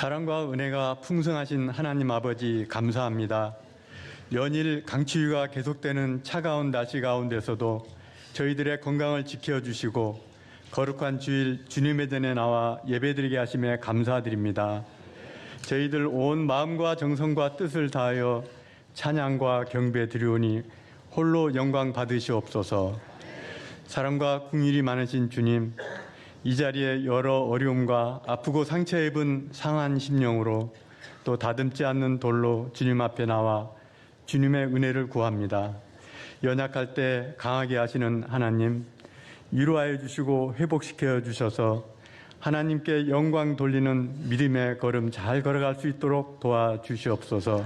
사랑과 은혜가 풍성하신 하나님 아버지 감사합니다. 연일 강추위가 계속되는 차가운 날씨 가운데서도 저희들의 건강을 지켜주시고 거룩한 주일 주님의 전에 나와 예배드리게 하심에 감사드립니다. 저희들 온 마음과 정성과 뜻을 다하여 찬양과 경배 드리오니 홀로 영광 받으시옵소서. 사랑과 긍휼이 많으신 주님, 이 자리에 여러 어려움과 아프고 상처 입은 상한 심령으로 또 다듬지 않는 돌로 주님 앞에 나와 주님의 은혜를 구합니다. 연약할 때 강하게 하시는 하나님, 위로하여 주시고 회복시켜 주셔서 하나님께 영광 돌리는 믿음의 걸음 잘 걸어갈 수 있도록 도와주시옵소서.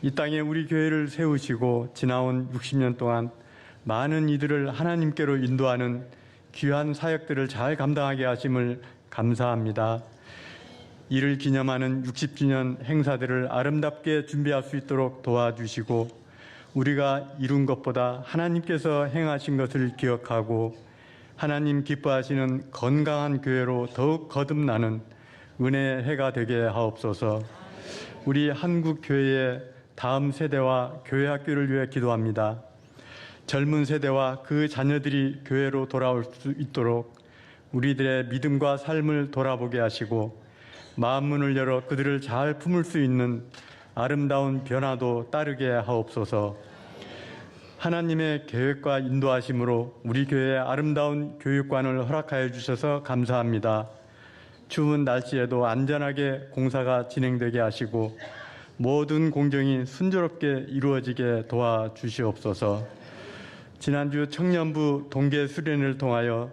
이 땅에 우리 교회를 세우시고 지나온 60년 동안 많은 이들을 하나님께로 인도하는 귀한 사역들을 잘 감당하게 하심을 감사합니다. 이를 기념하는 60주년 행사들을 아름답게 준비할 수 있도록 도와주시고 우리가 이룬 것보다 하나님께서 행하신 것을 기억하고 하나님 기뻐하시는 건강한 교회로 더욱 거듭나는 은혜의 해가 되게 하옵소서. 우리 한국 교회의 다음 세대와 교회 학교를 위해 기도합니다. 젊은 세대와 그 자녀들이 교회로 돌아올 수 있도록 우리들의 믿음과 삶을 돌아보게 하시고 마음문을 열어 그들을 잘 품을 수 있는 아름다운 변화도 따르게 하옵소서. 하나님의 계획과 인도하심으로 우리 교회에 아름다운 교육관을 허락하여 주셔서 감사합니다. 추운 날씨에도 안전하게 공사가 진행되게 하시고 모든 공정이 순조롭게 이루어지게 도와주시옵소서. 지난주 청년부 동계 수련을 통하여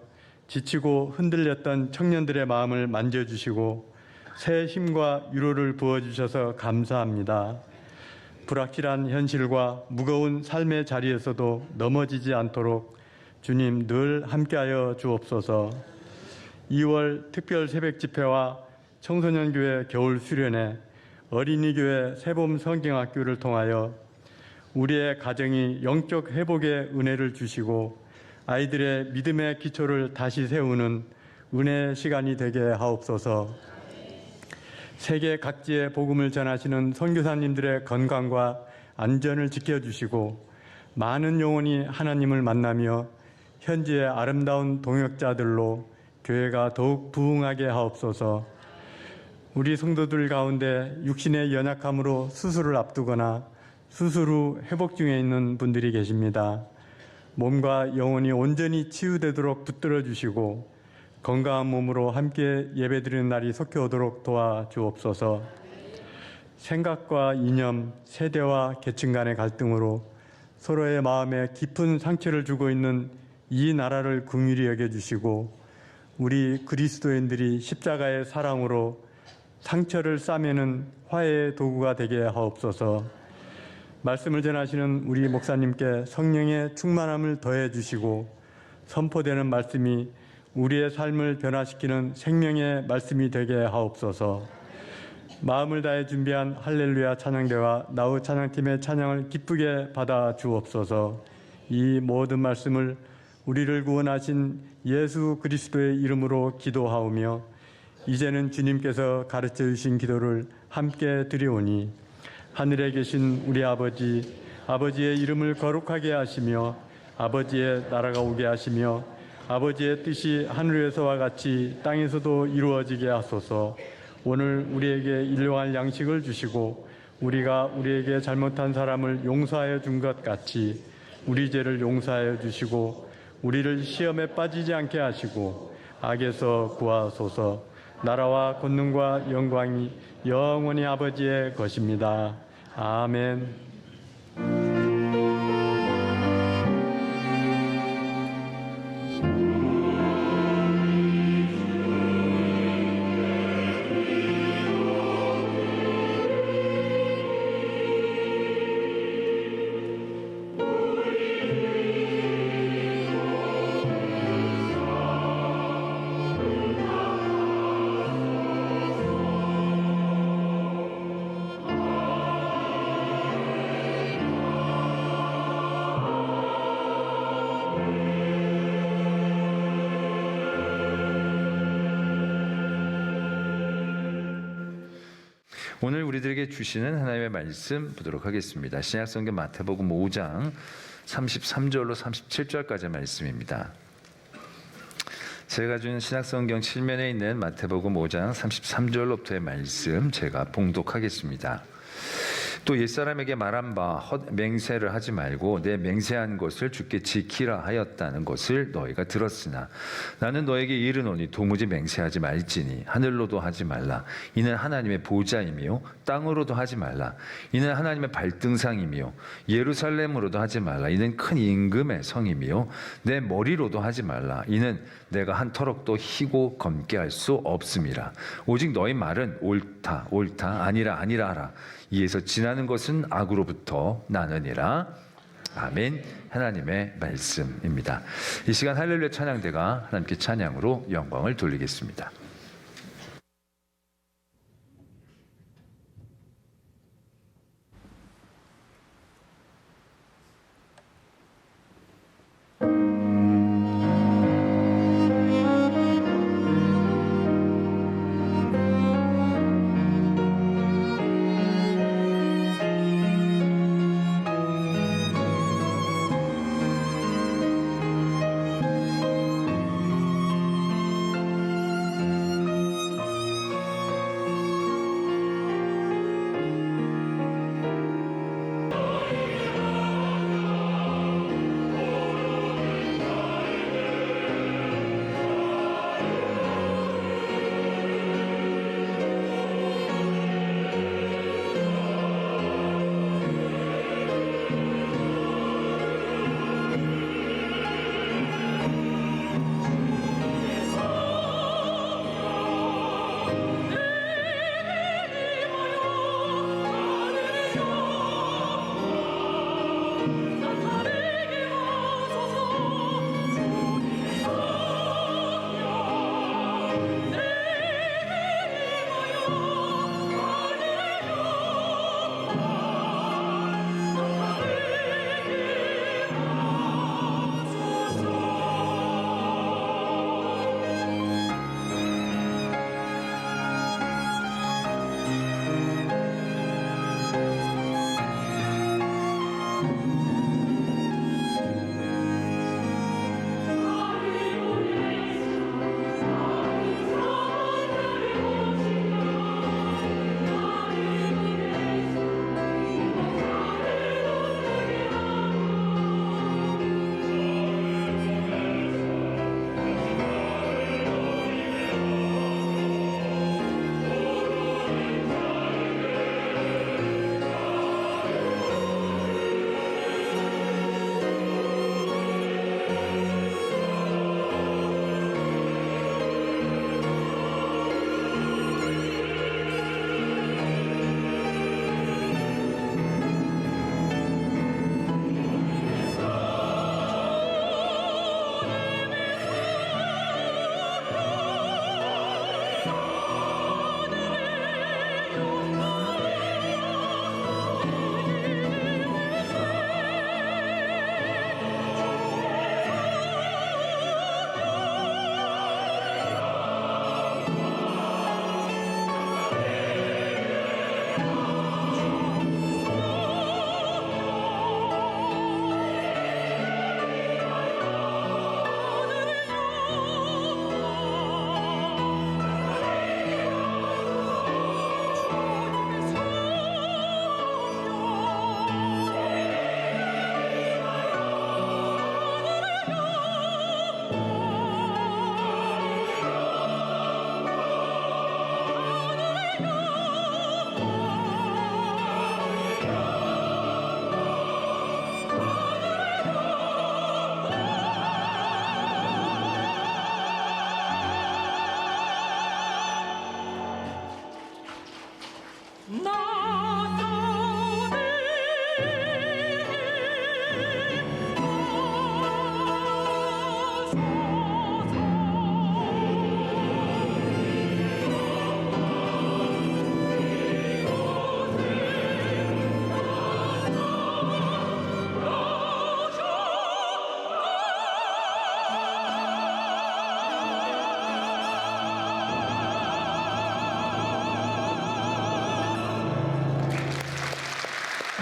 지치고 흔들렸던 청년들의 마음을 만져주시고 새 힘과 위로를 부어주셔서 감사합니다. 불확실한 현실과 무거운 삶의 자리에서도 넘어지지 않도록 주님 늘 함께하여 주옵소서. 2월 특별 새벽 집회와 청소년교회 겨울 수련회, 어린이교회 새봄 성경학교를 통하여 우리의 가정이 영적 회복의 은혜를 주시고 아이들의 믿음의 기초를 다시 세우는 은혜의 시간이 되게 하옵소서. 세계 각지의 복음을 전하시는 선교사님들의 건강과 안전을 지켜주시고 많은 영혼이 하나님을 만나며 현지의 아름다운 동역자들로 교회가 더욱 부흥하게 하옵소서. 우리 성도들 가운데 육신의 연약함으로 수술을 앞두거나 수술 후 회복 중에 있는 분들이 계십니다. 몸과 영혼이 온전히 치유되도록 붙들어 주시고 건강한 몸으로 함께 예배드리는 날이 속히 오도록 도와주옵소서. 생각과 이념, 세대와 계층 간의 갈등으로 서로의 마음에 깊은 상처를 주고 있는 이 나라를 긍휼히 여겨주시고 우리 그리스도인들이 십자가의 사랑으로 상처를 싸매는 화해의 도구가 되게 하옵소서. 말씀을 전하시는 우리 목사님께 성령의 충만함을 더해 주시고 선포되는 말씀이 우리의 삶을 변화시키는 생명의 말씀이 되게 하옵소서. 마음을 다해 준비한 할렐루야 찬양대와 나우 찬양팀의 찬양을 기쁘게 받아 주옵소서. 이 모든 말씀을 우리를 구원하신 예수 그리스도의 이름으로 기도하오며 이제는 주님께서 가르쳐 주신 기도를 함께 드리오니 하늘에 계신 우리 아버지, 아버지의 이름을 거룩하게 하시며 아버지의 나라가 오게 하시며 아버지의 뜻이 하늘에서와 같이 땅에서도 이루어지게 하소서. 오늘 우리에게 일용할 양식을 주시고 우리가 우리에게 잘못한 사람을 용서하여 준 것 같이 우리 죄를 용서하여 주시고 우리를 시험에 빠지지 않게 하시고 악에서 구하소서. 나라와 권능과 영광이 영원히 아버지의 것입니다. 아멘. 오늘 우리들에게 주시는 하나님의 말씀 보도록 하겠습니다. 신약성경 마태복음 5장 33절로 37절까지의 말씀입니다. 제가 준 신약성경 칠면에 있는 마태복음 5장 33절로부터의 말씀 제가 봉독하겠습니다. 또 옛사람에게 말한 바 맹세를 하지 말고 내 맹세한 것을 주께 지키라 하였다는 것을 너희가 들었으나 나는 너에게 이르노니 도무지 맹세하지 말지니 하늘로도 하지 말라 이는 하나님의 보좌이며 땅으로도 하지 말라 이는 하나님의 발등상이며 예루살렘으로도 하지 말라 이는 큰 임금의 성이며 내 머리로도 하지 말라 이는 내가 한 터럭도 희고 검게 할 수 없음이라. 오직 너희 말은 옳다 옳다 아니라 아니라 하라. 이에서 지나는 것은 악으로부터 나느니라. 아멘. 하나님의 말씀입니다. 이 시간 할렐루야 찬양대가 하나님께 찬양으로 영광을 돌리겠습니다.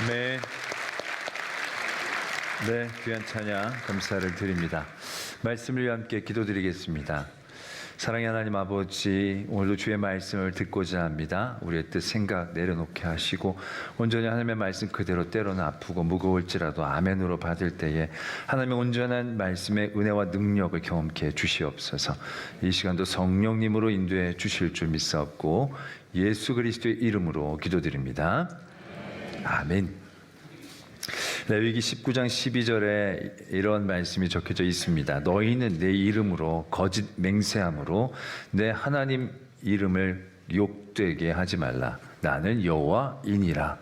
네. 네, 귀한 찬양 감사를 드립니다. 말씀을 위해 함께 기도드리겠습니다. 사랑의 하나님 아버지, 오늘도 주의 말씀을 듣고자 합니다. 우리의 뜻 생각 내려놓게 하시고 온전히 하나님의 말씀 그대로 때로는 아프고 무거울지라도 아멘으로 받을 때에 하나님의 온전한 말씀의 은혜와 능력을 경험케 해 주시옵소서. 이 시간도 성령님으로 인도해 주실 줄 믿사옵고 예수 그리스도의 이름으로 기도드립니다. 아멘. 레위기 19장 12절에 이런 말씀이 적혀져 있습니다. 너희는 내 이름으로 거짓 맹세함으로 내 하나님 이름을 욕되게 하지 말라. 나는 여호와이니라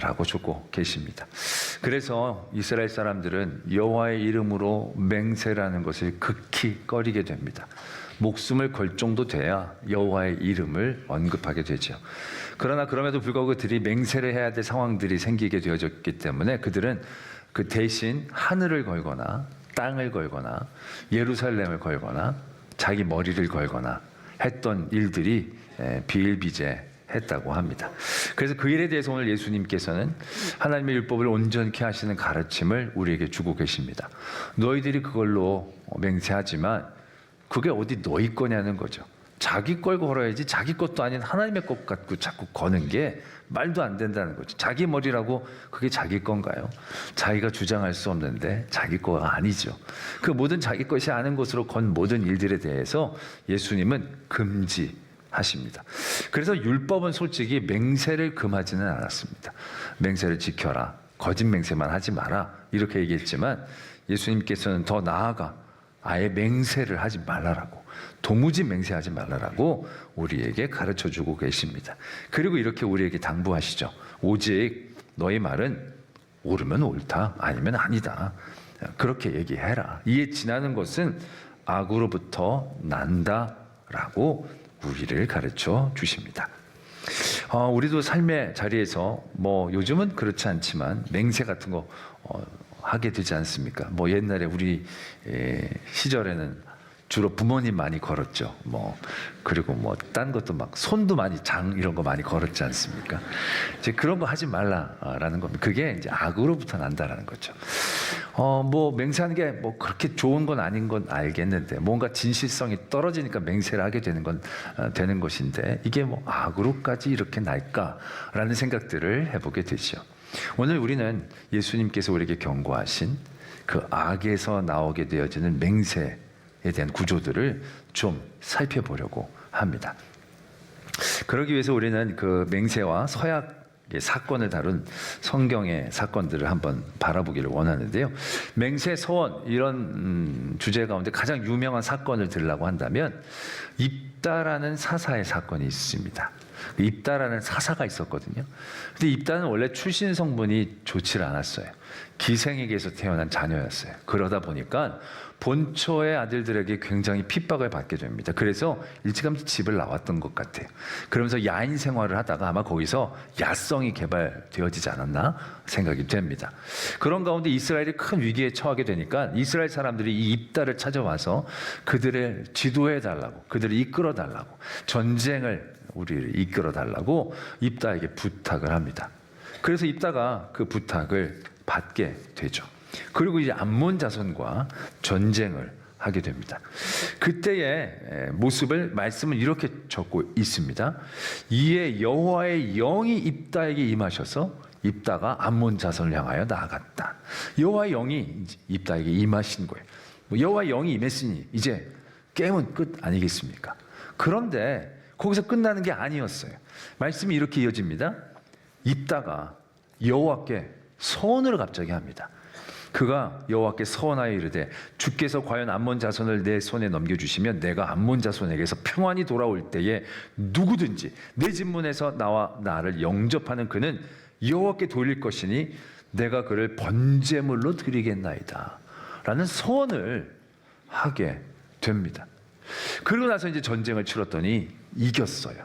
라고 적고 계십니다. 그래서 이스라엘 사람들은 여호와의 이름으로 맹세라는 것을 극히 꺼리게 됩니다. 목숨을 걸 정도 돼야 여호와의 이름을 언급하게 되죠. 그러나 그럼에도 불구하고 그들이 맹세를 해야 될 상황들이 생기게 되어졌기 때문에 그들은 그 대신 하늘을 걸거나 땅을 걸거나 예루살렘을 걸거나 자기 머리를 걸거나 했던 일들이 비일비재했다고 합니다. 그래서 그 일에 대해서 오늘 예수님께서는 하나님의 율법을 온전케 하시는 가르침을 우리에게 주고 계십니다. 너희들이 그걸로 맹세하지만 그게 어디 너희 거냐는 거죠. 자기 걸 걸어야지 자기 것도 아닌 하나님의 것 갖고 자꾸 거는 게 말도 안 된다는 거죠. 자기 머리라고 그게 자기 건가요? 자기가 주장할 수 없는데 자기 거가 아니죠. 그 모든 자기 것이 아는 것으로 건 모든 일들에 대해서 예수님은 금지하십니다. 그래서 율법은 솔직히 맹세를 금하지는 않았습니다. 맹세를 지켜라, 거짓 맹세만 하지 마라 이렇게 얘기했지만 예수님께서는 더 나아가 아예 맹세를 하지 말라라고, 도무지 맹세하지 말라라고 우리에게 가르쳐주고 계십니다. 그리고 이렇게 우리에게 당부하시죠. 오직 너희 말은 옳으면 옳다, 아니면 아니다. 그렇게 얘기해라. 이에 지나는 것은 악으로부터 난다라고 우리를 가르쳐 주십니다. 우리도 삶의 자리에서 뭐 요즘은 그렇지 않지만 맹세 같은 거 하게 되지 않습니까? 뭐 옛날에 우리 시절에는 주로 부모님 많이 걸었죠. 그리고 딴 것도 막 손도 많이 장 이런 거 많이 걸었지 않습니까? 이제 그런 거 하지 말라라는 겁니다. 그게 이제 악으로부터 난다라는 거죠. 맹세하는 게 그렇게 좋은 건 아닌 건 알겠는데 뭔가 진실성이 떨어지니까 맹세를 하게 되는 건 되는 것인데 이게 악으로까지 이렇게 날까라는 생각들을 해보게 되죠. 오늘 우리는 예수님께서 우리에게 경고하신 그 악에서 나오게 되어지는 맹세에 대한 구조들을 좀 살펴보려고 합니다. 그러기 위해서 우리는 그 맹세와 서약의 사건을 다룬 성경의 사건들을 한번 바라보기를 원하는데요. 맹세, 서원 이런 주제 가운데 가장 유명한 사건을 들으려고 한다면 입다라는 사사의 사건이 있습니다. 입다라는 사사가 있었거든요. 근데 입다는 원래 출신 성분이 좋지 않았어요. 기생에게서 태어난 자녀였어요. 그러다 보니까 본처의 아들들에게 굉장히 핍박을 받게 됩니다. 그래서 일찌감치 집을 나왔던 것 같아요. 그러면서 야인 생활을 하다가 아마 거기서 야성이 개발되어지지 않았나 생각이 됩니다. 그런 가운데 이스라엘이 큰 위기에 처하게 되니까 이스라엘 사람들이 이 입다를 찾아와서 그들을 지도해 달라고, 그들을 이끌어 달라고, 전쟁을 우리를 이끌어 달라고 입다에게 부탁을 합니다. 그래서 입다가 그 부탁을 받게 되죠. 그리고 이제 암몬 자손과 전쟁을 하게 됩니다. 그때의 모습을 말씀은 이렇게 적고 있습니다. 이에 여호와의 영이 입다에게 임하셔서 입다가 암몬 자손을 향하여 나아갔다. 여호와의 영이 입다에게 임하신 거예요. 여호와의 영이 임했으니 이제 게임은 끝 아니겠습니까? 그런데 거기서 끝나는 게 아니었어요. 말씀이 이렇게 이어집니다. 입다가 여호와께 서원을 갑자기 합니다. 그가 여호와께 서원하여 이르되 주께서 과연 암몬 자손을 내 손에 넘겨주시면 내가 암몬 자손에게서 평안히 돌아올 때에 누구든지 내 집문에서 나와 나를 영접하는 그는 여호와께 돌릴 것이니 내가 그를 번제물로 드리겠나이다 라는 서원을 하게 됩니다. 그러고 나서 이제 전쟁을 치렀더니 이겼어요.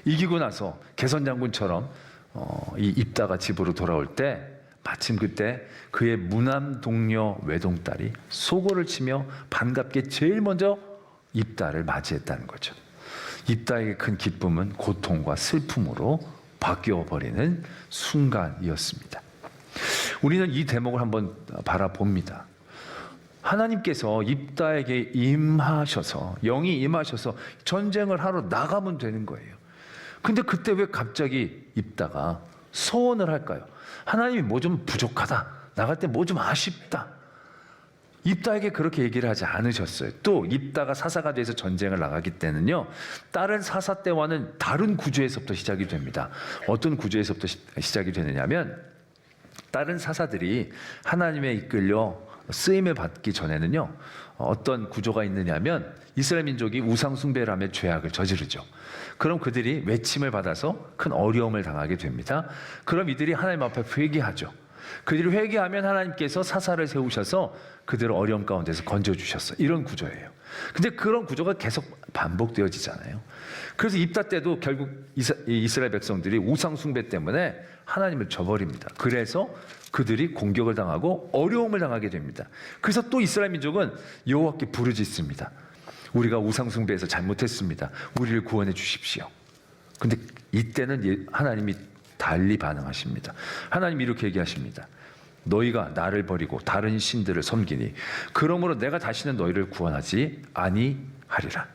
이기고 나서 개선장군처럼 이 입다가 집으로 돌아올 때 마침 그때 그의 무남 동료 외동딸이 소고를 치며 반갑게 제일 먼저 입다를 맞이했다는 거죠. 입다에게 큰 기쁨은 고통과 슬픔으로 바뀌어 버리는 순간이었습니다. 우리는 이 대목을 한번 바라봅니다. 하나님께서 입다에게 임하셔서, 영이 임하셔서 전쟁을 하러 나가면 되는 거예요. 근데 그때 왜 갑자기 입다가 소원을 할까요? 하나님이 뭐 좀 부족하다, 나갈 때 뭐 좀 아쉽다. 입다에게 그렇게 얘기를 하지 않으셨어요. 또 입다가 사사가 돼서 전쟁을 나가기 때는요, 다른 사사 때와는 다른 구조에서부터 시작이 됩니다. 어떤 구조에서부터 시작이 되느냐면, 다른 사사들이 하나님에 이끌려 쓰임을 받기 전에는요, 어떤 구조가 있느냐면 이스라엘 민족이 우상 숭배를 하며 죄악을 저지르죠. 그럼 그들이 외침을 받아서 큰 어려움을 당하게 됩니다. 그럼 이들이 하나님 앞에 회개하죠. 그들이 회개하면 하나님께서 사사를 세우셔서 그들을 어려움 가운데서 건져주셨어요. 이런 구조예요. 근데 그런 구조가 계속 반복되어지잖아요. 그래서 입다 때도 결국 이스라엘 백성들이 우상 숭배 때문에 하나님을 저버립니다. 그래서 그들이 공격을 당하고 어려움을 당하게 됩니다. 그래서 또 이스라엘 민족은 여호와께 부르짖습니다. 우리가 우상 숭배에서 잘못했습니다. 우리를 구원해 주십시오. 근데 이때는 하나님이 달리 반응하십니다. 하나님이 이렇게 얘기하십니다. 너희가 나를 버리고 다른 신들을 섬기니 그러므로 내가 다시는 너희를 구원하지 아니하리라.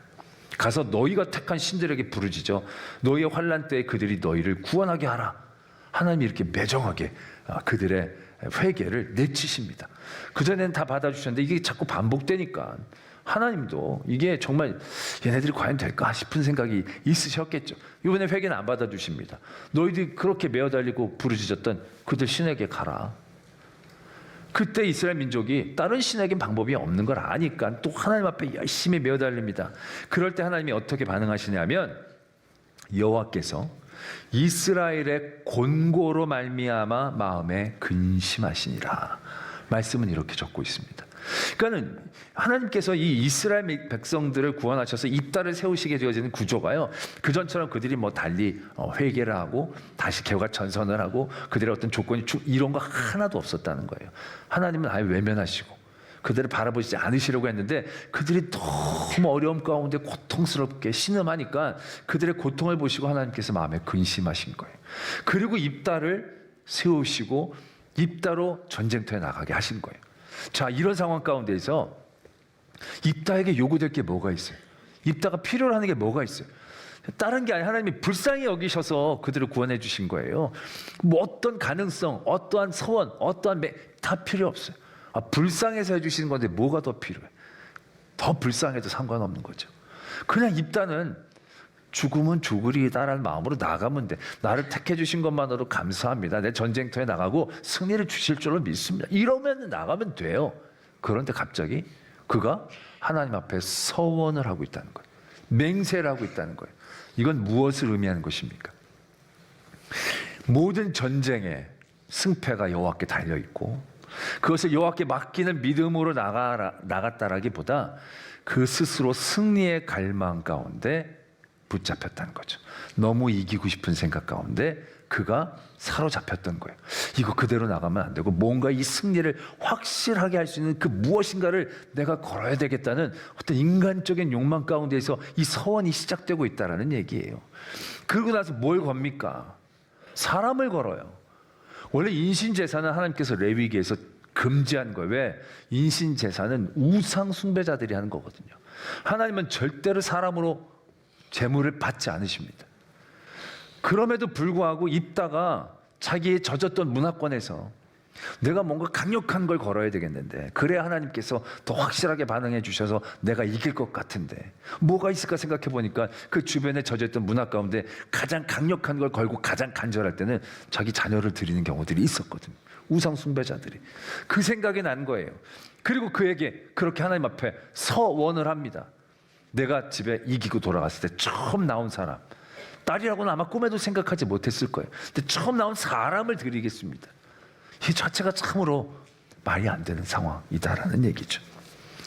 가서 너희가 택한 신들에게 부르짖어 너희의 환난 때에 그들이 너희를 구원하게 하라. 하나님이 이렇게 매정하게 그들의 회개를 내치십니다. 그전에는 다 받아주셨는데 이게 자꾸 반복되니까 하나님도 이게 정말 얘네들이 과연 될까 싶은 생각이 있으셨겠죠. 이번에 회개는 안 받아주십니다. 너희들이 그렇게 메어달리고 부르짖었던 그들 신에게 가라. 그때 이스라엘 민족이 다른 신에겐 방법이 없는 걸 아니까 또 하나님 앞에 열심히 메어달립니다. 그럴 때 하나님이 어떻게 반응하시냐면 여호와께서 이스라엘의 곤고로 말미암아 마음에 근심하시니라. 말씀은 이렇게 적고 있습니다. 그러니까는 하나님께서 이 이스라엘 백성들을 구원하셔서 입다를 세우시게 되어지는 구조가요, 그전처럼 그들이 뭐 달리 회개를 하고 다시 개과천선을 하고 그들의 어떤 조건이 이런 거 하나도 없었다는 거예요. 하나님은 아예 외면하시고 그들을 바라보시지 않으시려고 했는데 그들이 너무 어려움 가운데 고통스럽게 신음하니까 그들의 고통을 보시고 하나님께서 마음에 근심하신 거예요. 그리고 입다를 세우시고 입다로 전쟁터에 나가게 하신 거예요. 자, 이런 상황 가운데서 입다에게 요구될 게 뭐가 있어요? 입다가 필요로 하는 게 뭐가 있어요? 다른 게 아니라 하나님이 불쌍히 여기셔서 그들을 구원해 주신 거예요. 뭐 어떤 가능성, 어떠한 소원, 어떠한 다 필요 없어요. 불쌍해서 해주시는 건데 뭐가 더 필요해? 더 불쌍해도 상관없는 거죠. 그냥 입다는 죽으면 죽으리다라는 마음으로 나가면 돼. 나를 택해 주신 것만으로도 감사합니다. 내 전쟁터에 나가고 승리를 주실 줄로 믿습니다. 이러면 나가면 돼요. 그런데 갑자기 그가 하나님 앞에 서원을 하고 있다는 거예요. 맹세를 하고 있다는 거예요. 이건 무엇을 의미하는 것입니까? 모든 전쟁의 승패가 여호와께 달려 있고 그것을 여호와께 맡기는 믿음으로 나갔다라기보다 그 스스로 승리의 갈망 가운데 붙잡혔다는 거죠. 너무 이기고 싶은 생각 가운데 그가 사로잡혔던 거예요. 이거 그대로 나가면 안 되고 뭔가 이 승리를 확실하게 할 수 있는 그 무엇인가를 내가 걸어야 되겠다는 어떤 인간적인 욕망 가운데에서 이 서원이 시작되고 있다라는 얘기예요. 그러고 나서 뭘 겁니까? 사람을 걸어요. 원래 인신제사는 하나님께서 레위기에서 금지한 거예요. 왜? 인신제사는 우상 숭배자들이 하는 거거든요. 하나님은 절대로 사람으로 재물을 받지 않으십니다. 그럼에도 불구하고 입다가 자기의 젖었던 문화권에서 내가 뭔가 강력한 걸 걸어야 되겠는데 그래야 하나님께서 더 확실하게 반응해 주셔서 내가 이길 것 같은데 뭐가 있을까 생각해 보니까 그 주변에 젖었던 문화 가운데 가장 강력한 걸 걸고 가장 간절할 때는 자기 자녀를 드리는 경우들이 있었거든요. 우상 숭배자들이. 그 생각이 난 거예요. 그리고 그에게 그렇게 하나님 앞에 서원을 합니다. 내가 집에 이기고 돌아갔을 때 처음 나온 사람, 딸이라고는 아마 꿈에도 생각하지 못했을 거예요. 근데 처음 나온 사람을 드리겠습니다. 이 자체가 참으로 말이 안 되는 상황이다라는 얘기죠.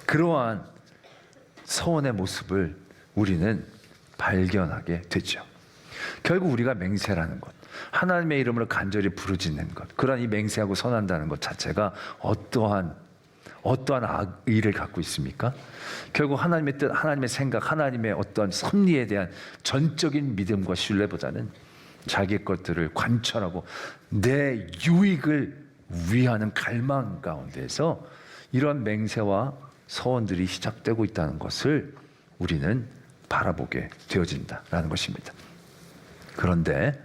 그러한 서원의 모습을 우리는 발견하게 되죠. 결국 우리가 맹세라는 것, 하나님의 이름으로 간절히 부르짖는 것, 그러한 이 맹세하고 선한다는 것 자체가 어떠한 의의를 갖고 있습니까? 결국 하나님의 뜻, 하나님의 생각, 하나님의 어떤 섭리에 대한 전적인 믿음과 신뢰보다는 자기 것들을 관철하고 내 유익을 위하는 갈망 가운데서 이런 맹세와 서원들이 시작되고 있다는 것을 우리는 바라보게 되어진다라는 것입니다. 그런데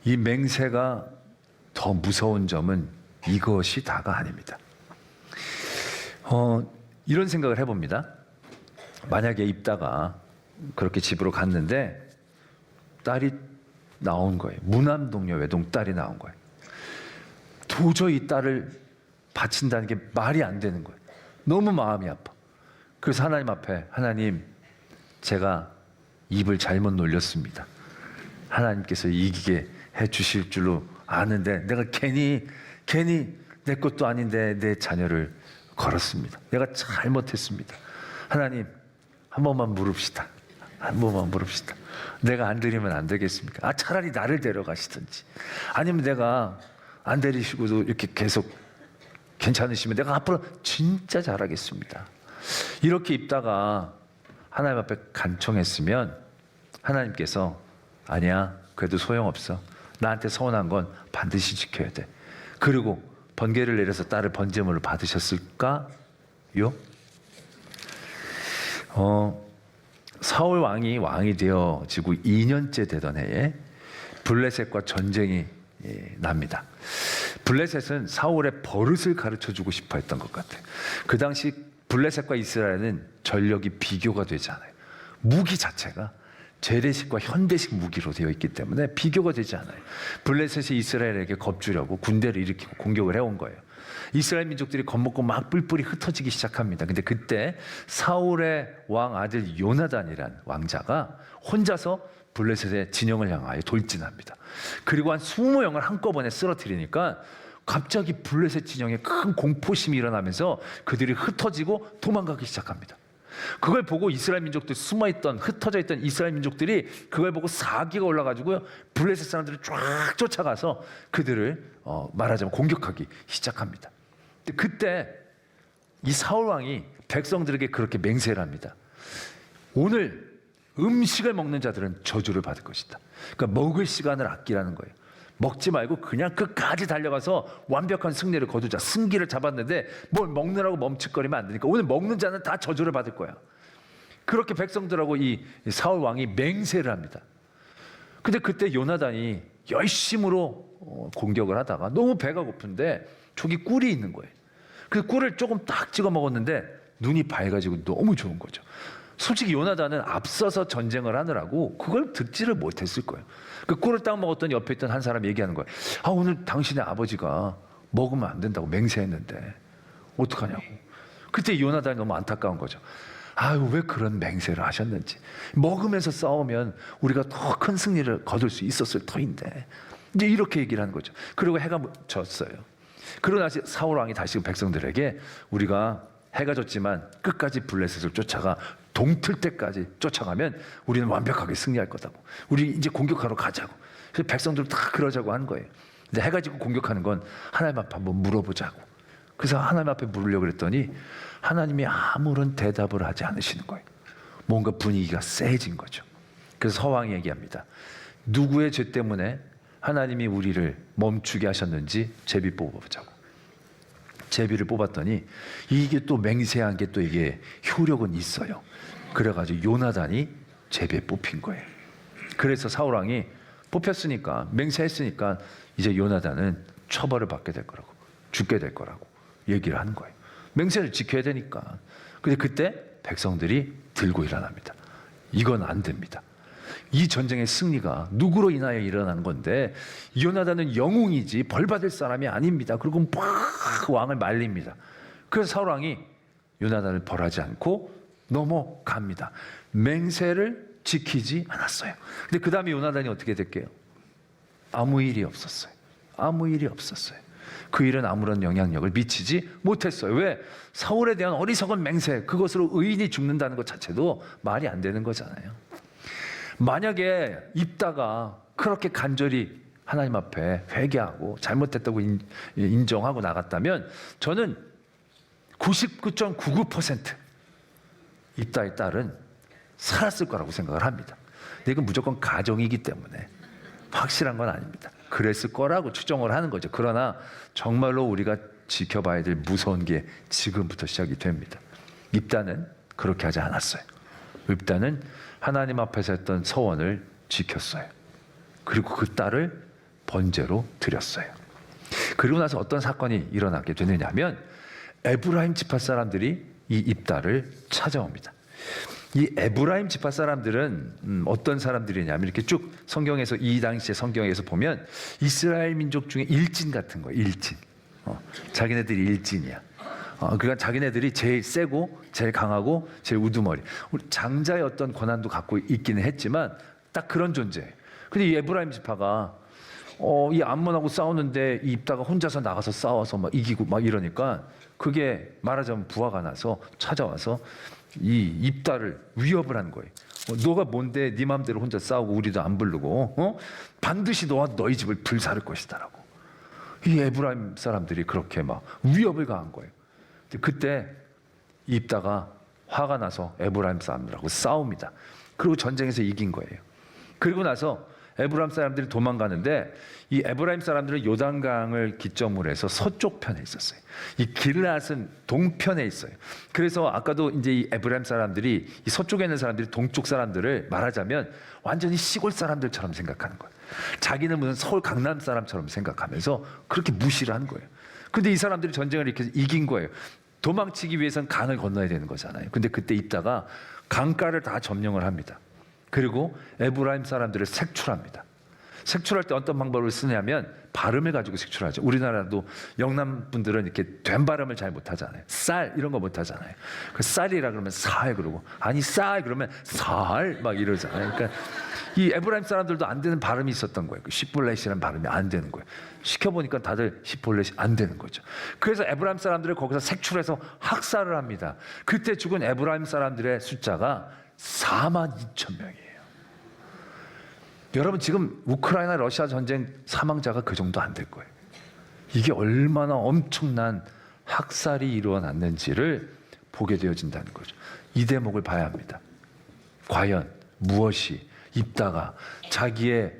이 맹세가 더 무서운 점은 이것이 다가 아닙니다. 이런 생각을 해봅니다. 만약에 입다가 그렇게 집으로 갔는데 딸이 나온 거예요. 무남동녀 외동딸이 나온 거예요. 도저히 딸을 바친다는 게 말이 안 되는 거예요. 너무 마음이 아파. 그래서 하나님 앞에, 하나님, 제가 입을 잘못 놀렸습니다. 하나님께서 이기게 해 주실 줄로 아는데 내가 괜히 내 것도 아닌데 내 자녀를 걸었습니다. 내가 잘못했습니다. 하나님, 한 번만 물읍시다. 한 번만 물읍시다. 내가 안 드리면 안 되겠습니까? 차라리 나를 데려가시든지, 아니면 내가 안 데리시고도 이렇게 계속 괜찮으시면 내가 앞으로 진짜 잘하겠습니다. 이렇게 입다가 하나님 앞에 간청했으면 하나님께서 아니야, 그래도 소용없어. 나한테 서운한 건 반드시 지켜야 돼. 그리고 번개를 내려서 딸을 번제물을 받으셨을까요? 사울 왕이 되어지고 2년째 되던 해에 블레셋과 전쟁이 납니다. 블레셋은 사울의 버릇을 가르쳐주고 싶어 했던 것 같아요. 그 당시 블레셋과 이스라엘은 전력이 비교가 되지 않아요. 무기 자체가 재래식과 현대식 무기로 되어 있기 때문에 비교가 되지 않아요. 블레셋이 이스라엘에게 겁주려고 군대를 일으키고 공격을 해온 거예요. 이스라엘 민족들이 겁먹고 막 뿔뿔이 흩어지기 시작합니다. 근데 그때 사울의 왕 아들 요나단이란 왕자가 혼자서 블레셋의 진영을 향하여 돌진합니다. 그리고 한 20명을 한꺼번에 쓰러뜨리니까 갑자기 블레셋 진영에 큰 공포심이 일어나면서 그들이 흩어지고 도망가기 시작합니다. 그걸 보고 이스라엘 민족들, 숨어있던 흩어져 있던 이스라엘 민족들이 그걸 보고 사기가 올라가지고요, 블레셋 사람들을 쫙 쫓아가서 그들을 말하자면 공격하기 시작합니다. 그때 이 사울 왕이 백성들에게 그렇게 맹세를 합니다. 오늘 음식을 먹는 자들은 저주를 받을 것이다. 그러니까 먹을 시간을 아끼라는 거예요. 먹지 말고 그냥 끝까지 달려가서 완벽한 승리를 거두자. 승기를 잡았는데 뭘 먹느라고 멈칫거리면 안 되니까 오늘 먹는 자는 다 저주를 받을 거야. 그렇게 백성들하고 이 사울 왕이 맹세를 합니다. 근데 그때 요나단이 열심으로 공격을 하다가 너무 배가 고픈데 저기 꿀이 있는 거예요. 그 꿀을 조금 딱 찍어 먹었는데 눈이 밝아지고 너무 좋은 거죠. 솔직히 요나단은 앞서서 전쟁을 하느라고 그걸 듣지를 못했을 거예요. 그 꿀을 딱 먹었더니 옆에 있던 한 사람이 얘기하는 거예요. 오늘 당신의 아버지가 먹으면 안 된다고 맹세했는데 어떡하냐고. 그때 요나단이 너무 안타까운 거죠. 왜 그런 맹세를 하셨는지. 먹으면서 싸우면 우리가 더 큰 승리를 거둘 수 있었을 터인데. 이제 이렇게 얘기를 하는 거죠. 그리고 해가 졌어요. 그러고 나서 사울 왕이 다시 백성들에게 우리가 해가 졌지만 끝까지 블레셋을 쫓아가 동틀 때까지 쫓아가면 우리는 완벽하게 승리할 거다고. 우리 이제 공격하러 가자고. 그래서 백성들 다 그러자고 한 거예요. 근데 해가 지고 공격하는 건 하나님 앞에 한번 물어보자고. 그래서 하나님 앞에 물으려고 그랬더니 하나님이 아무런 대답을 하지 않으시는 거예요. 뭔가 분위기가 세진 거죠. 그래서 서왕이 얘기합니다. 누구의 죄 때문에 하나님이 우리를 멈추게 하셨는지 제비 뽑아보자고. 제비를 뽑았더니 이게 또 맹세한 게 또 이게 효력은 있어요. 그래가지고 요나단이 제비에 뽑힌 거예요. 그래서 사울 왕이 뽑혔으니까, 맹세했으니까 이제 요나단은 처벌을 받게 될 거라고, 죽게 될 거라고 얘기를 하는 거예요. 맹세를 지켜야 되니까. 근데 그때 백성들이 들고 일어납니다. 이건 안 됩니다. 이 전쟁의 승리가 누구로 인하여 일어난 건데 요나단은 영웅이지 벌 받을 사람이 아닙니다. 그리고 막 왕을 말립니다. 그래서 사울 왕이 요나단을 벌하지 않고 넘어갑니다. 맹세를 지키지 않았어요. 근데 그 다음에 요나단이 어떻게 됐게요? 아무 일이 없었어요. 아무 일이 없었어요. 그 일은 아무런 영향력을 미치지 못했어요. 왜? 사울에 대한 어리석은 맹세, 그것으로 의인이 죽는다는 것 자체도 말이 안 되는 거잖아요. 만약에 입다가 그렇게 간절히 하나님 앞에 회개하고 잘못했다고 인정하고 나갔다면 저는 99.99% 입다의 딸은 살았을 거라고 생각을 합니다. 근데 이건 무조건 가정이기 때문에 확실한 건 아닙니다. 그랬을 거라고 추정을 하는 거죠. 그러나 정말로 우리가 지켜봐야 될 무서운 게 지금부터 시작이 됩니다. 입다는 그렇게 하지 않았어요. 입다는 하나님 앞에서 했던 서원을 지켰어요. 그리고 그 딸을 번제로 드렸어요. 그리고 나서 어떤 사건이 일어나게 되느냐면 에브라임 지파 사람들이 이 입다를 찾아옵니다. 이 에브라임 지파 사람들은 어떤 사람들이냐면 이렇게 쭉 성경에서 이 당시의 성경에서 보면 이스라엘 민족 중에 일진 같은 거예요. 일진. 자기네들이 일진이야. 그러니까 자기네들이 제일 세고 제일 강하고 제일 우두머리. 장자의 어떤 권한도 갖고 있기는 했지만 딱 그런 존재예요. 근데 이 에브라임 지파가 이 암몬하고 싸우는데 이 입다가 혼자서 나가서 싸워서 막 이기고 막 이러니까 그게 말하자면 부하가 나서 찾아와서 이 입다를 위협을 한 거예요. 너가 뭔데 네 맘대로 혼자 싸우고 우리도 안 부르고 반드시 너와 너희 집을 불사를 것이다라고. 이 에브라임 사람들이 그렇게 막 위협을 가한 거예요. 그때 입다가 화가 나서 에브라임 사람들하고 싸웁니다. 그리고 전쟁에서 이긴 거예요. 그리고 나서 에브라임 사람들이 도망가는데 이 에브라임 사람들은 요단강을 기점으로 해서 서쪽 편에 있었어요. 이 길앗은 동편에 있어요. 그래서 아까도 이제 이 에브라임 사람들이 이 서쪽에 있는 사람들이 동쪽 사람들을 말하자면 완전히 시골 사람들처럼 생각하는 거예요. 자기는 무슨 서울 강남 사람처럼 생각하면서 그렇게 무시를 한 거예요. 근데 이 사람들이 전쟁을 이렇게 이긴 거예요. 도망치기 위해서는 강을 건너야 되는 거잖아요. 근데 그때 입다가 강가를 다 점령을 합니다. 그리고 에브라임 사람들을 색출합니다. 색출할 때 어떤 방법을 쓰냐면 발음을 가지고 색출하죠. 우리나라도 영남 분들은 이렇게 된 발음을 잘 못하잖아요. 쌀 이런 거 못하잖아요. 그 쌀이라 그러면 살 그러고 아니 쌀 그러면 살 막 이러잖아요. 그러니까 이 에브라임 사람들도 안 되는 발음이 있었던 거예요. 그 시볼렛이라는 발음이 안 되는 거예요. 시켜보니까 다들 시볼렛이 안 되는 거죠. 그래서 에브라임 사람들을 거기서 색출해서 학살을 합니다. 그때 죽은 에브라임 사람들의 숫자가 42,000명이에요. 여러분 지금 우크라이나 러시아 전쟁 사망자가 그 정도 안 될 거예요. 이게 얼마나 엄청난 학살이 일어났는지를 보게 되어진다는 거죠. 이 대목을 봐야 합니다. 과연 무엇이 입다가 자기의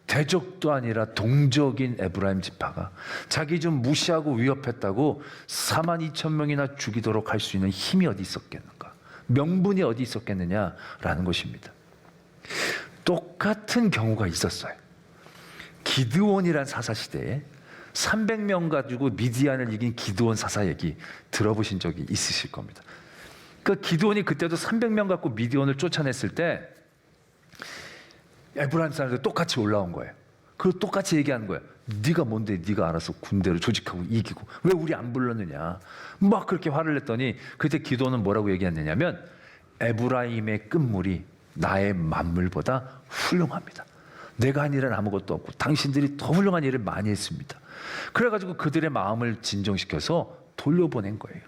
대적도 아니라 동적인 에브라임 지파가 자기 좀 무시하고 위협했다고 42,000명이나 죽이도록 할 수 있는 힘이 어디 있었겠는가? 명분이 어디 있었겠느냐라는 것입니다. 똑같은 경우가 있었어요. 기드온이란 사사시대에 300명 가지고 미디안을 이긴 기드온 사사 얘기 들어보신 적이 있으실 겁니다. 그 기드온이 그때도 300명 갖고 미디온을 쫓아냈을 때 에브라임 사람들 똑같이 올라온 거예요. 그리고 똑같이 얘기하는 거예요. 네가 뭔데 네가 알아서 군대를 조직하고 이기고 왜 우리 안 불렀느냐. 막 그렇게 화를 냈더니 그때 기드온은 뭐라고 얘기했느냐면 에브라임의 끝물이 나의 만물보다 훌륭합니다. 내가 한 일은 아무것도 없고 당신들이 더 훌륭한 일을 많이 했습니다. 그래가지고 그들의 마음을 진정시켜서 돌려보낸 거예요.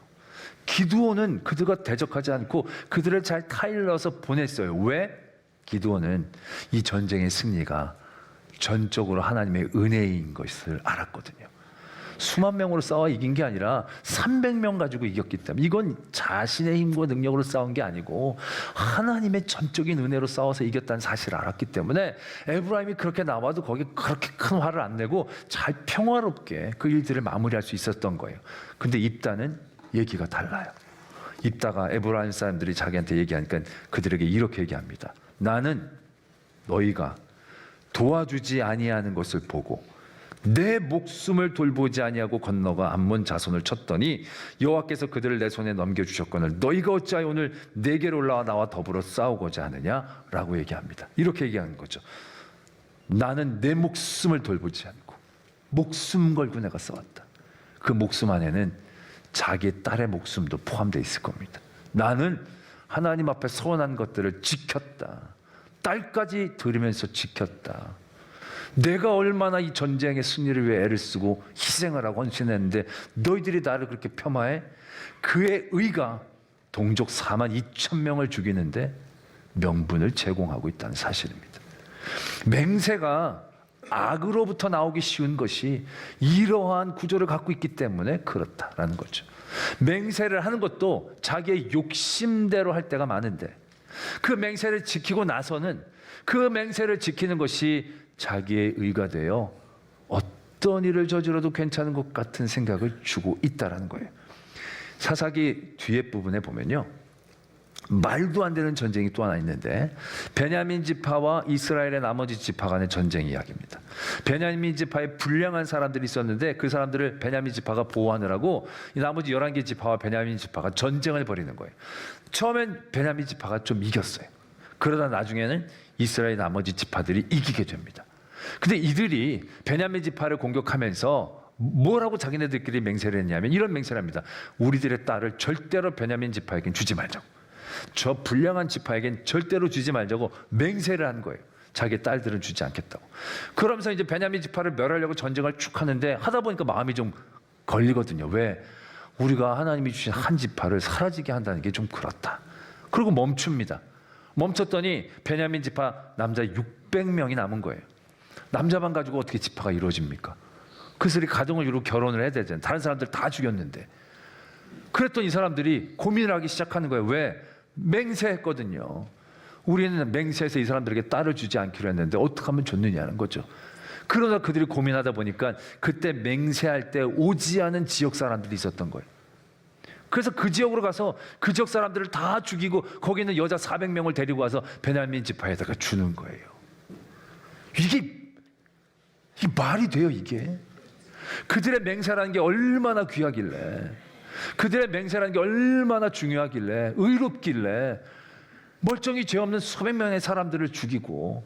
기드온은 그들과 대적하지 않고 그들을 잘 타일러서 보냈어요. 왜? 기드온은 이 전쟁의 승리가 전적으로 하나님의 은혜인 것을 알았거든요. 수만 명으로 싸워 이긴 게 아니라 300명 가지고 이겼기 때문에 이건 자신의 힘과 능력으로 싸운 게 아니고 하나님의 전적인 은혜로 싸워서 이겼다는 사실을 알았기 때문에 에브라임이 그렇게 나와도 거기에 그렇게 큰 화를 안 내고 잘 평화롭게 그 일들을 마무리할 수 있었던 거예요. 근데 입다는 얘기가 달라요. 입다가 에브라임 사람들이 자기한테 얘기하니까 그들에게 이렇게 얘기합니다. 나는 너희가 도와주지 아니하는 것을 보고 내 목숨을 돌보지 아니하고 건너가 암몬 자손을 쳤더니 여호와께서 그들을 내 손에 넘겨주셨거늘 너희가 어찌하여 오늘 내게로 올라와 나와 더불어 싸우고자 하느냐라고 얘기합니다. 이렇게 얘기하는 거죠. 나는 내 목숨을 돌보지 않고 목숨 걸고 내가 싸웠다. 그 목숨 안에는 자기의 딸의 목숨도 포함되어 있을 겁니다. 나는 하나님 앞에 서원한 것들을 지켰다. 딸까지 들으면서 지켰다. 내가 얼마나 이 전쟁의 승리를 위해 애를 쓰고 희생을 하고 헌신했는데 너희들이 나를 그렇게 폄하해? 그의 의가 동족 42,000명을 죽이는데 명분을 제공하고 있다는 사실입니다. 맹세가 악으로부터 나오기 쉬운 것이 이러한 구조를 갖고 있기 때문에 그렇다라는 거죠. 맹세를 하는 것도 자기의 욕심대로 할 때가 많은데 그 맹세를 지키고 나서는 그 맹세를 지키는 것이 자기의 의가 되어 어떤 일을 저질러도 괜찮은 것 같은 생각을 주고 있다라는 거예요. 사사기 뒤에 부분에 보면요, 말도 안 되는 전쟁이 또 하나 있는데 베냐민 지파와 이스라엘의 나머지 지파 간의 전쟁 이야기입니다. 베냐민 지파에 불량한 사람들이 있었는데 그 사람들을 베냐민 지파가 보호하느라고 이 나머지 11개 지파와 베냐민 지파가 전쟁을 벌이는 거예요. 처음엔 베냐민 지파가 좀 이겼어요. 그러다 나중에는 이스라엘 나머지 지파들이 이기게 됩니다. 근데 이들이 베냐민 지파를 공격하면서 뭐라고 자기네들끼리 맹세를 했냐면 이런 맹세를 합니다. 우리들의 딸을 절대로 베냐민 지파에겐 주지 말자고, 저 불량한 지파에겐 절대로 주지 말자고 맹세를 한 거예요. 자기 딸들은 주지 않겠다고. 그러면서 이제 베냐민 지파를 멸하려고 전쟁을 쭉 하는데 하다 보니까 마음이 좀 걸리거든요. 왜? 우리가 하나님이 주신 한 지파를 사라지게 한다는 게 좀 그렇다. 그리고 멈춥니다. 멈췄더니 베냐민 지파 남자 600명이 남은 거예요. 남자만 가지고 어떻게 지파가 이루어집니까? 그래서 가정을 이루고 결혼을 해야 되잖아요. 다른 사람들 다 죽였는데. 그랬더니 이 사람들이 고민을 하기 시작하는 거예요. 왜? 맹세했거든요. 우리는 맹세해서 이 사람들에게 딸을 주지 않기로 했는데 어떻게 하면 좋느냐는 거죠. 그러다 그들이 고민하다 보니까 그때 맹세할 때 오지 않은 지역 사람들이 있었던 거예요. 그래서 그 지역으로 가서 그 지역 사람들을 다 죽이고 거기 있는 여자 400명을 데리고 와서 베냐민 지파에다가 주는 거예요. 이게 말이 돼요, 이게? 그들의 맹세라는 게 얼마나 귀하길래, 그들의 맹세라는 게 얼마나 중요하길래, 의롭길래 멀쩡히 죄 없는 수백 명의 사람들을 죽이고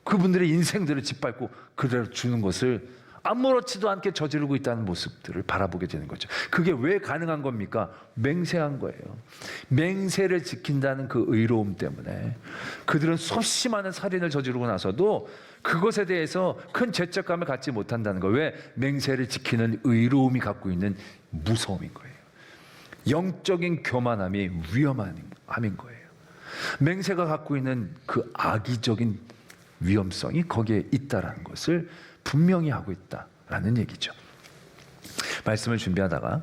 그분들의 인생들을 짓밟고 그대로 주는 것을 아무렇지도 않게 저지르고 있다는 모습들을 바라보게 되는 거죠. 그게 왜 가능한 겁니까? 맹세한 거예요. 맹세를 지킨다는 그 의로움 때문에 그들은 수없이 많은 살인을 저지르고 나서도 그것에 대해서 큰 죄책감을 갖지 못한다는 거예요. 왜? 맹세를 지키는 의로움이 갖고 있는 무서움인 거예요. 영적인 교만함이 위험함인 거예요. 맹세가 갖고 있는 그 악의적인 위험성이 거기에 있다라는 것을 분명히 하고 있다라는 얘기죠. 말씀을 준비하다가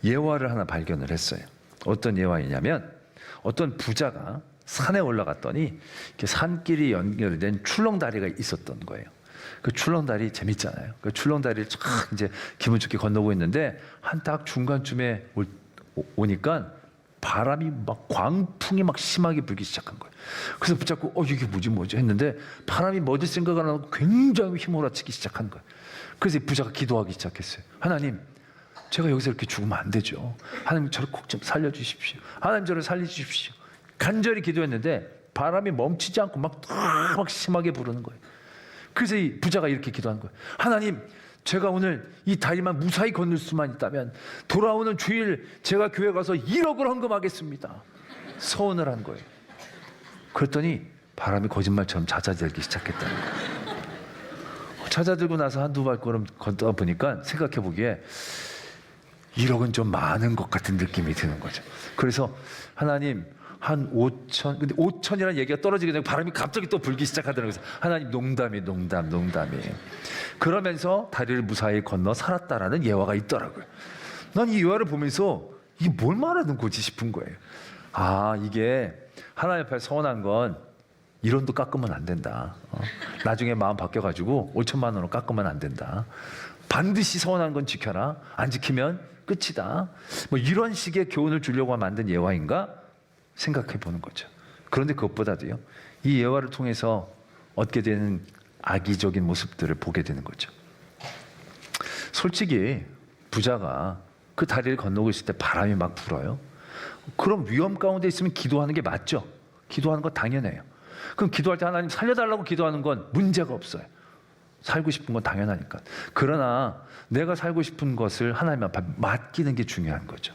예화를 하나 발견을 했어요. 어떤 예화이냐면 어떤 부자가 산에 올라갔더니 이렇게 산길이 연결된 출렁다리가 있었던 거예요. 그 출렁다리 재밌잖아요. 그 출렁다리를 쫙 이제 기분 좋게 건너고 있는데 한 딱 중간쯤에 오니까 바람이 막 광풍이 막 심하게 불기 시작한 거예요. 그래서 붙잡고 이게 뭐지 했는데 바람이 뭐지 생각 안 하고 굉장히 휘몰아치기 시작한 거예요. 그래서 이 부자가 기도하기 시작했어요. 하나님, 제가 여기서 이렇게 죽으면 안 되죠. 하나님, 저를 꼭 좀 살려주십시오. 하나님, 저를 살려주십시오. 간절히 기도했는데 바람이 멈추지 않고 막 심하게 부르는 거예요. 그래서 이 부자가 이렇게 기도한 거예요. 하나님, 제가 오늘 이 다리만 무사히 건널 수만 있다면 돌아오는 주일 제가 교회 가서 1억을 헌금하겠습니다. 서원을 한 거예요. 그랬더니 바람이 거짓말처럼 잦아들기 시작했다는 거예요. 잦아들고 나서 한두 발걸음 걷다 보니까 생각해 보기에 1억은 좀 많은 것 같은 느낌이 드는 거죠. 그래서 하나님, 한 5천, 근데 5천이라는 얘기가 떨어지게 되고 바람이 갑자기 또 불기 시작하더라고요. 그래서 하나님, 농담이에요. 그러면서 다리를 무사히 건너 살았다라는 예화가 있더라고요. 난 이 예화를 보면서 이게 뭘 말하는 거지 싶은 거예요. 이게 하나님 앞에 서원한 건 1원도 깎으면 안 된다. 나중에 마음 바뀌어가지고 5천만 원으로 깎으면 안 된다. 반드시 서원한 건 지켜라. 안 지키면 끝이다. 뭐 이런 식의 교훈을 주려고 만든 예화인가 생각해 보는 거죠. 그런데 그것보다도요, 이 예화를 통해서 얻게 되는 악의적인 모습들을 보게 되는 거죠. 솔직히 부자가 그 다리를 건너고 있을 때 바람이 막 불어요. 그럼 위험 가운데 있으면 기도하는 게 맞죠. 기도하는 건 당연해요. 그럼 기도할 때 하나님 살려달라고 기도하는 건 문제가 없어요. 살고 싶은 건 당연하니까. 그러나 내가 살고 싶은 것을 하나님 앞에 맡기는 게 중요한 거죠.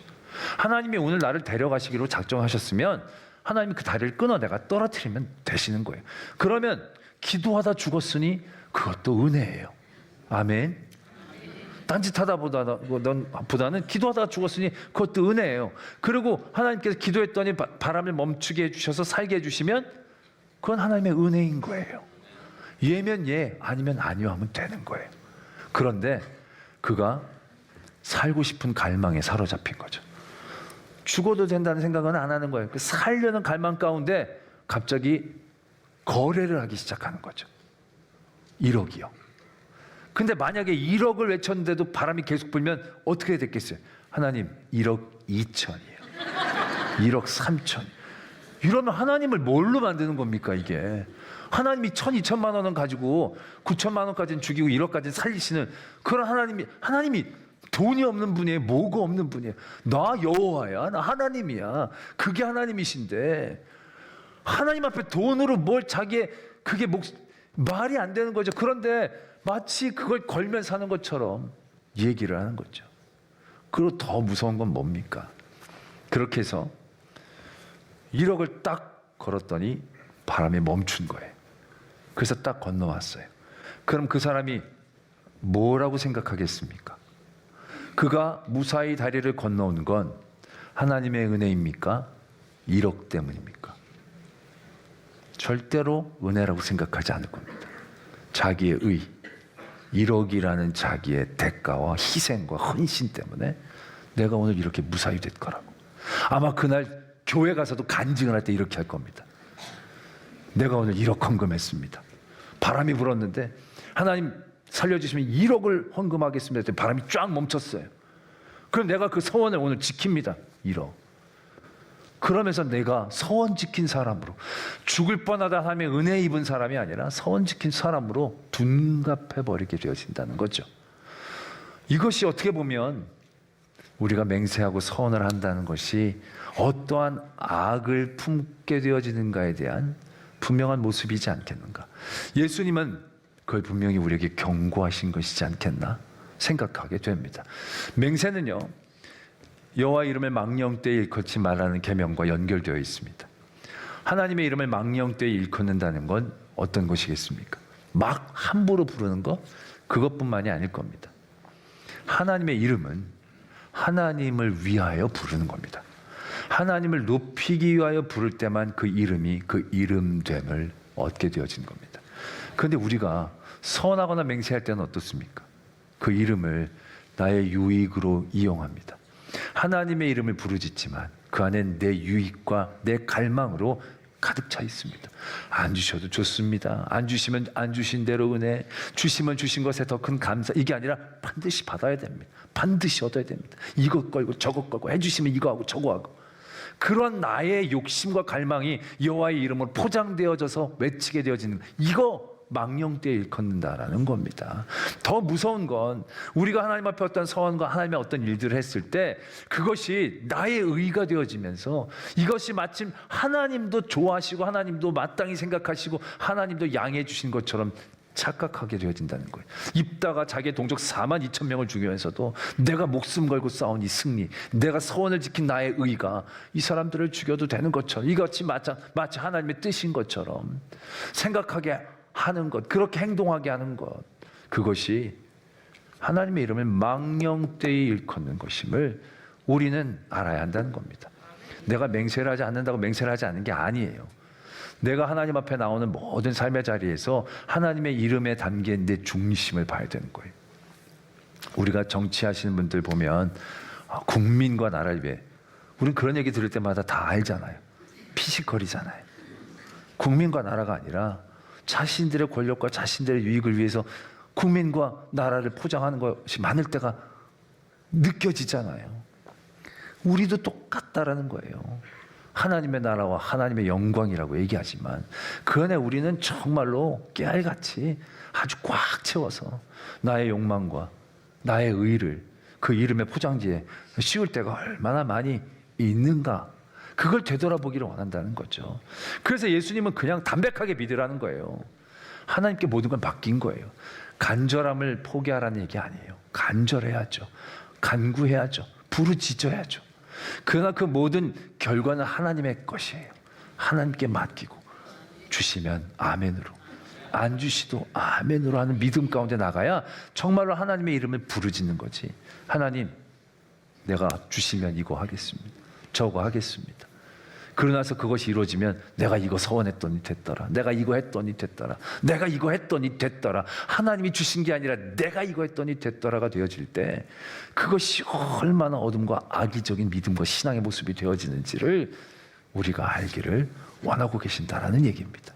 하나님이 오늘 나를 데려가시기로 작정하셨으면 하나님이 그 다리를 끊어 내가 떨어뜨리면 되시는 거예요. 그러면 기도하다 죽었으니 그것도 은혜예요. 아멘. 딴짓하다 보다는 기도하다 죽었으니 그것도 은혜예요. 그리고 하나님께서 기도했더니 바람을 멈추게 해주셔서 살게 해주시면 그건 하나님의 은혜인 거예요. 예면 예, 아니면 아니요 하면 되는 거예요. 그런데 그가 살고 싶은 갈망에 사로잡힌 거죠. 죽어도 된다는 생각은 안 하는 거예요. 그 살려는 갈망 가운데 갑자기 거래를 하기 시작하는 거죠. 1억이요. 근데 만약에 1억을 외쳤는데도 바람이 계속 불면 어떻게 됐겠어요? 하나님 1억 2천이에요. 1억 3천. 이러면 하나님을 뭘로 만드는 겁니까 이게? 하나님이 1,2천만 원은 가지고 9천만 원까지는 죽이고 1억까지는 살리시는 그런 하나님이 돈이 없는 분이에요? 뭐가 없는 분이에요? 나 여호와야, 나 하나님이야. 그게 하나님이신데 하나님 앞에 돈으로 뭘 그게 말이 안 되는 거죠. 그런데 마치 그걸 걸면 사는 것처럼 얘기를 하는 거죠. 그리고 더 무서운 건 뭡니까? 그렇게 해서 1억을 딱 걸었더니 바람이 멈춘 거예요. 그래서 딱 건너왔어요. 그럼 그 사람이 뭐라고 생각하겠습니까? 그가 무사히 다리를 건너온 건 하나님의 은혜입니까? 1억 때문입니까? 절대로 은혜라고 생각하지 않을 겁니다. 자기의 의, 1억이라는 자기의 대가와 희생과 헌신 때문에 내가 오늘 이렇게 무사히 될 거라고. 아마 그날 교회 가서도 간증을 할 때 이렇게 할 겁니다. 내가 오늘 1억 헌금했습니다. 바람이 불었는데 하나님 살려주시면 1억을 헌금하겠습니다 했더니 바람이 쫙 멈췄어요. 그럼 내가 그 서원을 오늘 지킵니다. 1억. 그러면서 내가 서원 지킨 사람으로, 죽을 뻔하다 하나님의 은혜 입은 사람이 아니라 서원 지킨 사람으로 둔갑해버리게 되어진다는 거죠. 이것이 어떻게 보면 우리가 맹세하고 서원을 한다는 것이 어떠한 악을 품게 되어지는가에 대한 분명한 모습이지 않겠는가. 예수님은 그걸 분명히 우리에게 경고하신 것이지 않겠나 생각하게 됩니다. 맹세는요, 여호와 이름을 망령되이 일컫지 말라는 계명과 연결되어 있습니다. 하나님의 이름을 망령되이 일컫는다는 건 어떤 것이겠습니까? 막 함부로 부르는 것, 그것뿐만이 아닐 겁니다. 하나님의 이름은 하나님을 위하여 부르는 겁니다. 하나님을 높이기 위하여 부를 때만 그 이름이 그 이름됨을 얻게 되어진 겁니다. 그런데 우리가 선하거나 맹세할 때는 어떻습니까? 그 이름을 나의 유익으로 이용합니다. 하나님의 이름을 부르짖지만 그 안엔 내 유익과 내 갈망으로 가득 차 있습니다. 안 주셔도 좋습니다. 안 주시면 안 주신 대로 은혜, 주시면 주신 것에 더 큰 감사, 이게 아니라 반드시 받아야 됩니다. 반드시 얻어야 됩니다. 이것 걸고 저것 걸고 해주시면 이거 하고 저거 하고, 그런 나의 욕심과 갈망이 여호와의 이름으로 포장되어져서 외치게 되어지는, 이거 망령되이 일컫는다라는 겁니다. 더 무서운 건 우리가 하나님 앞에 어떤 서원과 하나님의 어떤 일들을 했을 때 그것이 나의 의가 되어지면서 이것이 마침 하나님도 좋아하시고 하나님도 마땅히 생각하시고 하나님도 양해해 주신 것처럼 착각하게 되어진다는 거예요. 입다가 자기의 동족 42,000명을 죽이면서도 내가 목숨 걸고 싸운 이 승리, 내가 서원을 지킨 나의 의가 이 사람들을 죽여도 되는 것처럼, 이것이 마치 하나님의 뜻인 것처럼 생각하게 하는 것, 그렇게 행동하게 하는 것, 그것이 하나님의 이름을 망령되이 일컫는 것임을 우리는 알아야 한다는 겁니다. 내가 맹세를 하지 않는다고 맹세를 하지 않는 게 아니에요. 내가 하나님 앞에 나오는 모든 삶의 자리에서 하나님의 이름에 담긴 내 중심을 봐야 되는 거예요. 우리가 정치하시는 분들 보면 국민과 나라를 위해, 우리는 그런 얘기 들을 때마다 다 알잖아요. 피식거리잖아요. 국민과 나라가 아니라 자신들의 권력과 자신들의 유익을 위해서 국민과 나라를 포장하는 것이 많을 때가 느껴지잖아요. 우리도 똑같다라는 거예요. 하나님의 나라와 하나님의 영광이라고 얘기하지만 그 안에 우리는 정말로 깨알같이 아주 꽉 채워서 나의 욕망과 나의 의를 그 이름의 포장지에 씌울 때가 얼마나 많이 있는가, 그걸 되돌아보기를 원한다는 거죠. 그래서 예수님은 그냥 담백하게 믿으라는 거예요. 하나님께 모든 걸 맡긴 거예요. 간절함을 포기하라는 얘기 아니에요. 간절해야죠. 간구해야죠. 부르짖어야죠. 그러나 그 모든 결과는 하나님의 것이에요. 하나님께 맡기고 주시면 아멘으로, 안 주시도 아멘으로 하는 믿음 가운데 나가야 정말로 하나님의 이름을 부르짖는 거지. 하나님, 내가 주시면 이거 하겠습니다. 저거 하겠습니다. 그러나서 그것이 이루어지면 내가 이거 서원했더니 됐더라, 내가 이거 했더니 됐더라, 내가 이거 했더니 됐더라, 하나님이 주신 게 아니라 내가 이거 했더니 됐더라가 되어질 때 그것이 얼마나 어둠과 악의적인 믿음과 신앙의 모습이 되어지는지를 우리가 알기를 원하고 계신다라는 얘기입니다.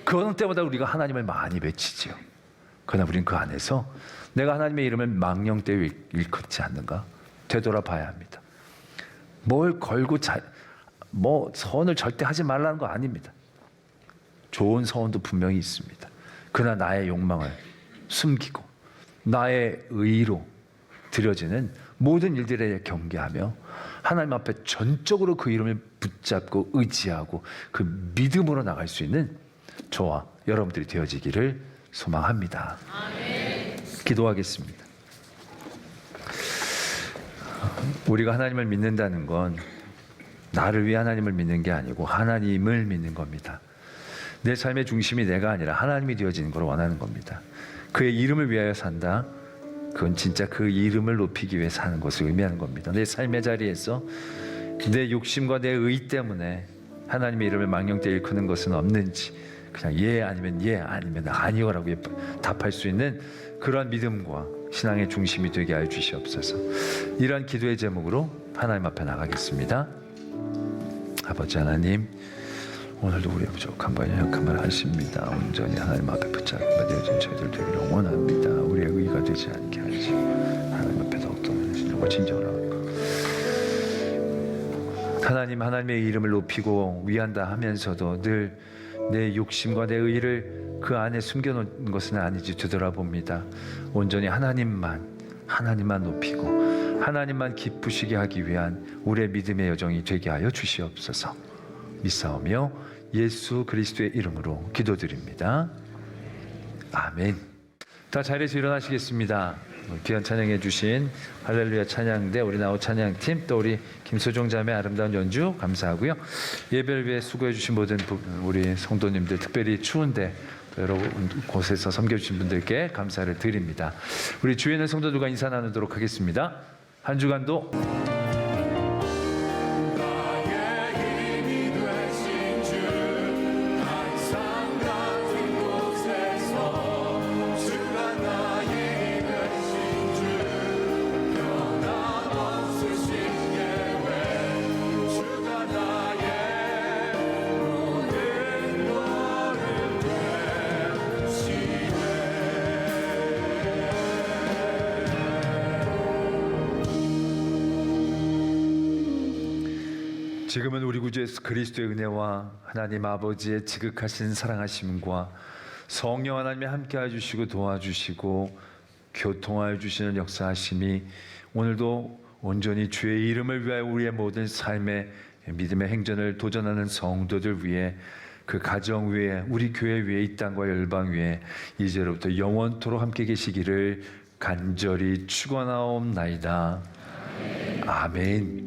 그 어느 때보다 우리가 하나님을 많이 외치지요. 그러나 우린 그 안에서 내가 하나님의 이름을 망령되이 일컫지 않는가 되돌아봐야 합니다. 뭘 걸고 서원을 절대 하지 말라는 거 아닙니다. 좋은 서원도 분명히 있습니다. 그러나 나의 욕망을 숨기고 나의 의로 드려지는 모든 일들에 경계하며 하나님 앞에 전적으로 그 이름을 붙잡고 의지하고 그 믿음으로 나갈 수 있는 저와 여러분들이 되어지기를 소망합니다. 아멘. 기도하겠습니다. 우리가 하나님을 믿는다는 건 나를 위해 하나님을 믿는 게 아니고 하나님을 믿는 겁니다. 내 삶의 중심이 내가 아니라 하나님이 되어지는 걸 원하는 겁니다. 그의 이름을 위하여 산다. 그건 진짜 그 이름을 높이기 위해 사는 것을 의미하는 겁니다. 내 삶의 자리에서 내 욕심과 내 의 때문에 하나님의 이름을 망령되이 일컫는 것은 없는지 그냥 예 아니면 아니요라고 답할 수 있는 그러한 믿음과 신앙의 중심이 되게 하여 주시옵소서. 이러한 기도의 제목으로 하나님 앞에 나가겠습니다. 아버지 하나님, 오늘도 우리의 부족한 바 연약한 말 아십니다. 온전히 하나님 앞에 붙잡힌 바 되어진 저희들 되기를 원합니다. 우리의 의가 되지 않게 하시고 하나님 앞에 더욱더 신령과 진정을 하고 하나님의 이름을 높이고 위한다 하면서도 늘 내 욕심과 내 의를 그 안에 숨겨놓은 것은 아닌지 되돌아봅니다. 온전히 하나님만 높이고 하나님만 기쁘시게 하기 위한 우리의 믿음의 여정이 되게 하여 주시옵소서. 믿사오며 예수 그리스도의 이름으로 기도드립니다. 아멘. 다 자리에서 일어나시겠습니다. 귀한 찬양해 주신 할렐루야 찬양대 우리 나우 찬양팀 또 우리 김소정 자매 아름다운 연주 감사하고요. 예배를 위해 수고해 주신 모든 우리 성도님들 특별히 추운데 여러 곳에서 섬겨주신 분들께 감사를 드립니다. 우리 주위에 있는 성도들과 인사 나누도록 하겠습니다. 한 주간도 지금은 우리 구주 예수 그리스도의 은혜와 하나님 아버지의 지극하신 사랑하심과 성령 하나님이 함께해 주시고 도와주시고 교통하여 주시는 역사하심이 오늘도 온전히 주의 이름을 위하여 우리의 모든 삶의 믿음의 행전을 도전하는 성도들 위해 그 가정 위에 우리 교회 위에 이 땅과 열방 위에 이제로부터 영원토록 함께 계시기를 간절히 축원하옵나이다. 아멘.